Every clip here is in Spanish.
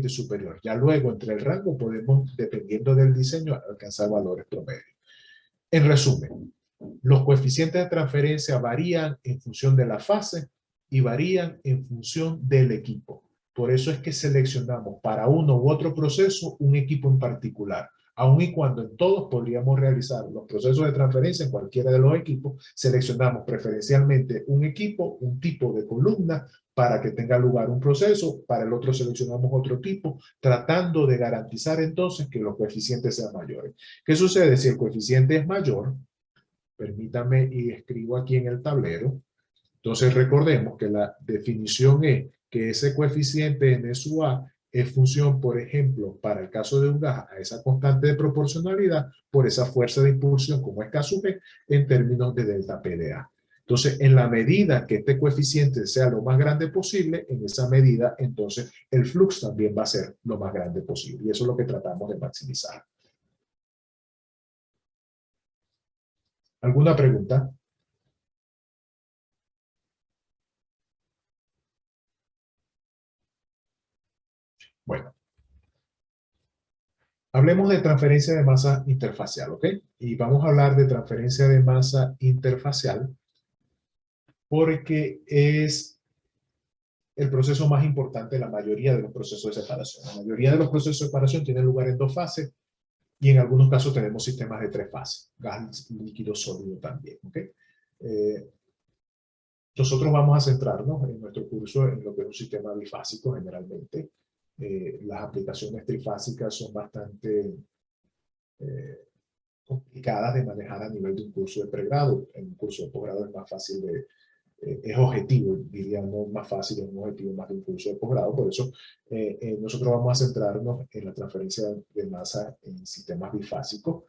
ligeramente superior. Ya luego, entre el rango, podemos, dependiendo del diseño, alcanzar valores promedio. En resumen, los coeficientes de transferencia varían en función de la fase y varían en función del equipo. Por eso es que seleccionamos para uno u otro proceso un equipo en particular. Aun y cuando en todos podríamos realizar los procesos de transferencia en cualquiera de los equipos, seleccionamos preferencialmente un equipo, un tipo de columna, para que tenga lugar un proceso, para el otro seleccionamos otro tipo, tratando de garantizar entonces que los coeficientes sean mayores. ¿Qué sucede si el coeficiente es mayor? Permítame y escribo aquí en el tablero. Entonces recordemos que la definición es que ese coeficiente en su A es función, por ejemplo, para el caso de un gas, a esa constante de proporcionalidad por esa fuerza de impulsión como es K sub B en términos de delta P de A. Entonces, en la medida que este coeficiente sea lo más grande posible, en esa medida, entonces, el flux también va a ser lo más grande posible. Y eso es lo que tratamos de maximizar. ¿Alguna pregunta? Bueno, hablemos de transferencia de masa interfacial, ¿ok? Y vamos a hablar de transferencia de masa interfacial porque es el proceso más importante de la mayoría de los procesos de separación. La mayoría de los procesos de separación tienen lugar en dos fases y en algunos casos tenemos sistemas de tres fases, gas, líquido, sólido también, ¿ok? Nosotros vamos a centrarnos en nuestro curso en lo que es un sistema bifásico generalmente. Las aplicaciones trifásicas son bastante complicadas de manejar a nivel de un curso de pregrado. En un curso de posgrado es más fácil de, es objetivo, diría, no más fácil, es un objetivo más de un curso de posgrado. Por eso nosotros vamos a centrarnos en la transferencia de masa en sistemas bifásicos.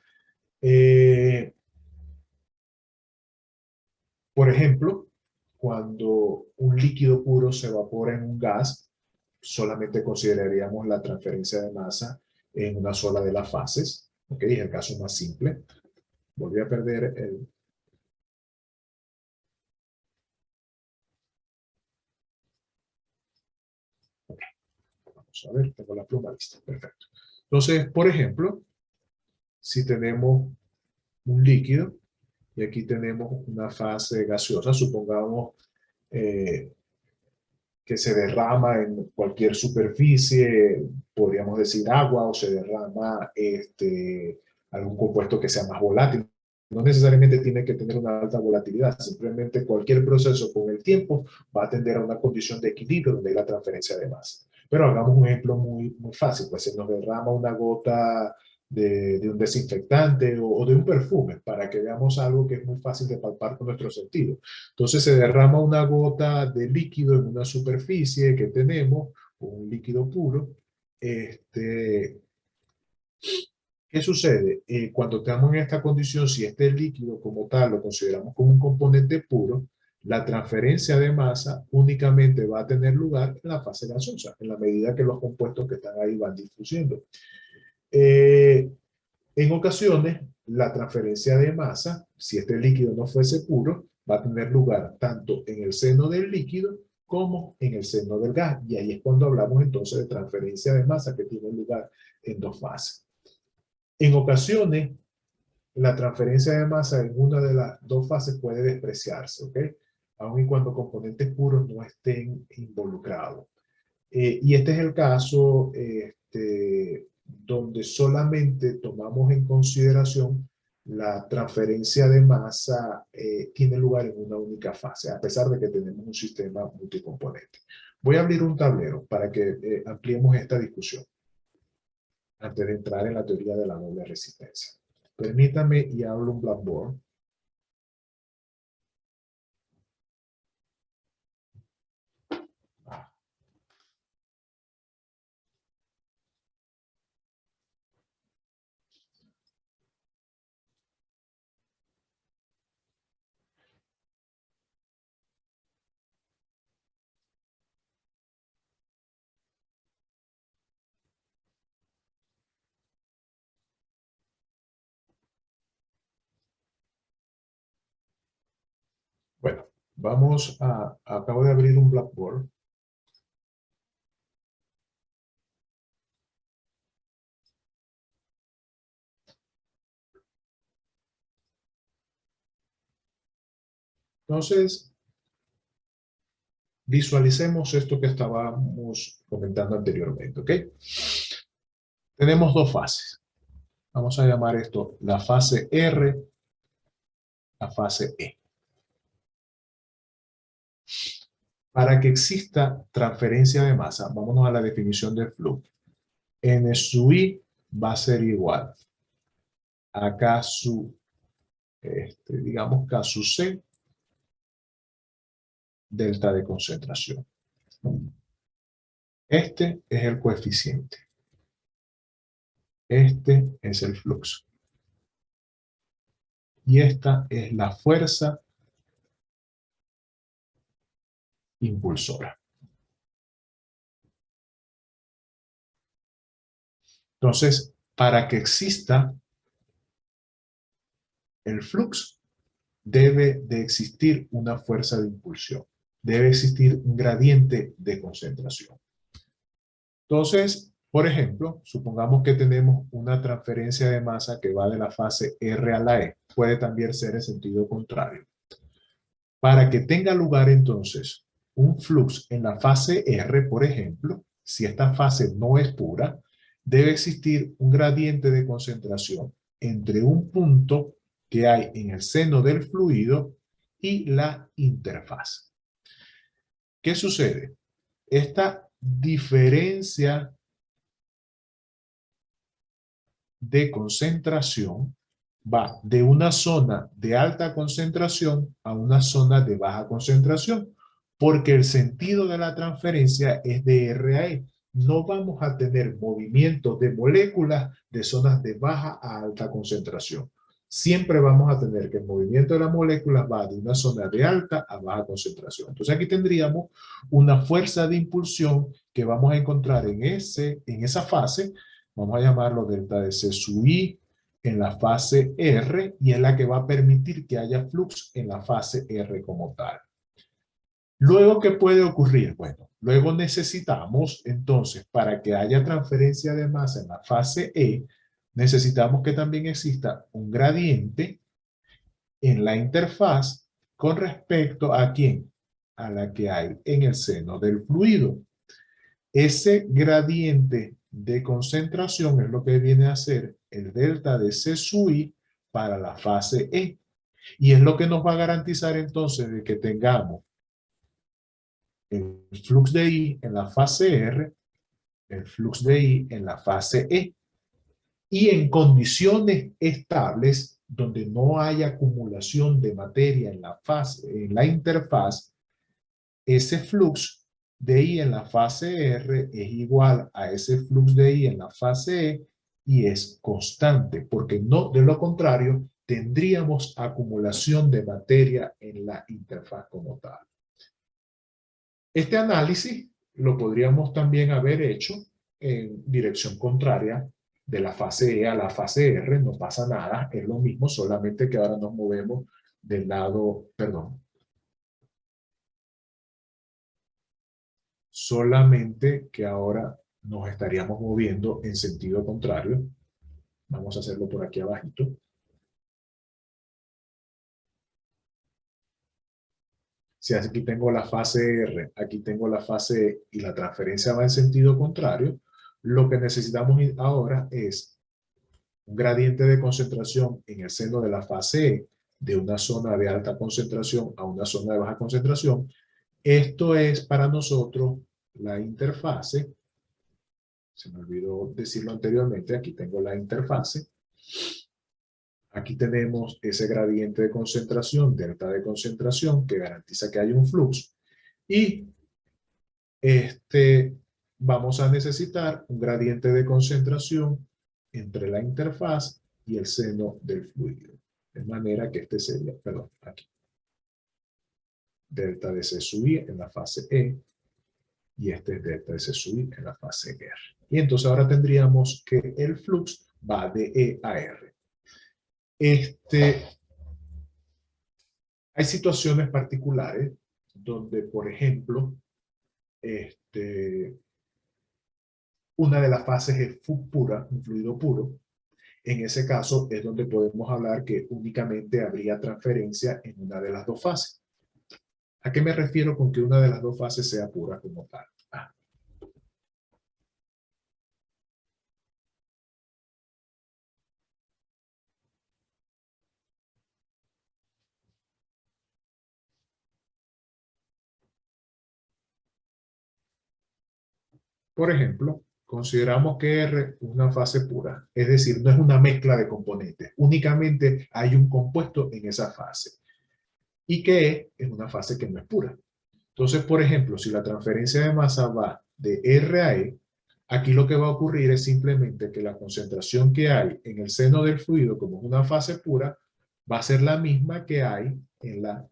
Por ejemplo, cuando un líquido puro se evapora en un gas, solamente consideraríamos la transferencia de masa en una sola de las fases. ¿Ok? Es el caso más simple. Volví a perder el... Okay. Vamos a ver, tengo la pluma lista. Perfecto. Entonces, por ejemplo, si tenemos un líquido y aquí tenemos una fase gaseosa, supongamos que se derrama en cualquier superficie, podríamos decir agua, o se derrama algún compuesto que sea más volátil. No necesariamente tiene que tener una alta volatilidad, simplemente cualquier proceso con el tiempo va a tender a una condición de equilibrio donde hay la transferencia de masa. Pero hagamos un ejemplo muy fácil, pues se nos derrama una gota de un desinfectante o de un perfume, para que veamos algo que es muy fácil de palpar con nuestro sentido. Entonces se derrama una gota de líquido en una superficie que tenemos, un líquido puro. ¿Qué sucede? Cuando estamos en esta condición, si este líquido como tal lo consideramos como un componente puro, la transferencia de masa únicamente va a tener lugar en la fase gaseosa, en la medida que los compuestos que están ahí van difusiendo. En ocasiones, la transferencia de masa, si este líquido no fuese puro, va a tener lugar tanto en el seno del líquido como en el seno del gas. Y ahí es cuando hablamos entonces de transferencia de masa que tiene lugar en dos fases. En ocasiones, la transferencia de masa en una de las dos fases puede despreciarse, ¿ok? Aun y cuando componentes puros no estén involucrados. Y este es el caso donde solamente tomamos en consideración la transferencia de masa tiene lugar en una única fase, a pesar de que tenemos un sistema multicomponente. Voy a abrir un tablero para que ampliemos esta discusión antes de entrar en la teoría de la doble resistencia. Permítame y hablo un Blackboard. Bueno, acabo de abrir un Blackboard. Entonces, visualicemos esto que estábamos comentando anteriormente, ¿ok? Tenemos dos fases. Vamos a llamar esto la fase R, la fase E. Para que exista transferencia de masa, vámonos a la definición del flujo. N sub I va a ser igual a K sub, digamos K sub C, delta de concentración. Este es el coeficiente. Este es el flujo. Y esta es la fuerza impulsora. Entonces, para que exista el flujo, debe de existir una fuerza de impulsión. Debe existir un gradiente de concentración. Entonces, por ejemplo, supongamos que tenemos una transferencia de masa que va de la fase R a la E. Puede también ser en sentido contrario. Para que tenga lugar entonces un flujo en la fase R, por ejemplo, si esta fase no es pura, debe existir un gradiente de concentración entre un punto que hay en el seno del fluido y la interfaz. ¿Qué sucede? Esta diferencia de concentración va de una zona de alta concentración a una zona de baja concentración, porque el sentido de la transferencia es de R a E. No vamos a tener movimientos de moléculas de zonas de baja a alta concentración. Siempre vamos a tener que el movimiento de las moléculas va de una zona de alta a baja concentración. Entonces aquí tendríamos una fuerza de impulsión que vamos a encontrar en esa fase. Vamos a llamarlo delta de C sub I en la fase R, y es la que va a permitir que haya flujo en la fase R como tal. Luego, ¿qué puede ocurrir? Bueno, luego necesitamos, entonces, para que haya transferencia de masa en la fase E, necesitamos que también exista un gradiente en la interfaz con respecto a ¿quién? A la que hay en el seno del fluido. Ese gradiente de concentración es lo que viene a ser el delta de C sub I para la fase E. Y es lo que nos va a garantizar entonces de que tengamos el flux de I en la fase R, el flux de I en la fase E. Y en condiciones estables, donde no haya acumulación de materia en la interfaz, ese flux de I en la fase R es igual a ese flux de I en la fase E y es constante, porque no, de lo contrario, tendríamos acumulación de materia en la interfaz como tal. Este análisis lo podríamos también haber hecho en dirección contraria de la fase E a la fase R, no pasa nada, es lo mismo, solamente que ahora nos movemos del lado, perdón, solamente que ahora nos estaríamos moviendo en sentido contrario. Vamos a hacerlo por aquí abajito. Si aquí tengo la fase R, aquí tengo la fase E y la transferencia va en sentido contrario, lo que necesitamos ahora es un gradiente de concentración en el seno de la fase E, de una zona de alta concentración a una zona de baja concentración. Esto es para nosotros la interfase. Se me olvidó decirlo anteriormente, aquí tengo la interfase. Aquí tenemos ese gradiente de concentración, delta de concentración, que garantiza que hay un flujo. Y vamos a necesitar un gradiente de concentración entre la interfaz y el seno del fluido. De manera que este sería, perdón, aquí. Delta de C sub I en la fase E. Y este es delta de C sub I en la fase R. Y entonces ahora tendríamos que el flujo va de E a R. Hay situaciones particulares donde, por ejemplo, una de las fases es pura, un fluido puro. En ese caso es donde podemos hablar que únicamente habría transferencia en una de las dos fases. ¿A qué me refiero con que una de las dos fases sea pura como tal? Por ejemplo, consideramos que R es una fase pura, es decir, no es una mezcla de componentes, únicamente hay un compuesto en esa fase. Y que es una fase que no es pura. Entonces, por ejemplo, si la transferencia de masa va de R a E, aquí lo que va a ocurrir es simplemente que la concentración que hay en el seno del fluido, como es una fase pura, va a ser la misma que hay en la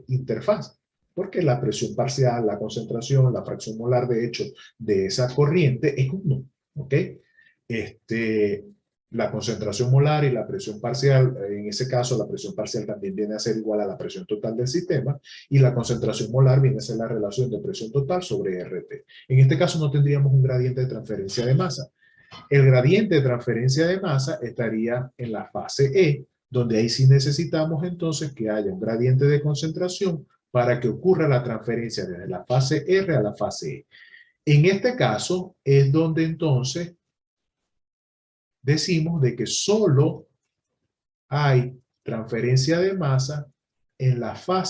interfaz. Porque la presión parcial, la concentración, la fracción molar, de hecho, de esa corriente es 1. ¿Ok? Este, la concentración molar y la presión parcial, en ese caso la presión parcial también viene a ser igual a la presión total del sistema, y la concentración molar viene a ser la relación de presión total sobre RT. En este caso no tendríamos un gradiente de transferencia de masa. El gradiente de transferencia de masa estaría en la fase E, donde ahí sí necesitamos entonces que haya un gradiente de concentración para que ocurra la transferencia desde la fase R a la fase E. En este caso es donde entonces decimos de que solo hay transferencia de masa en la fase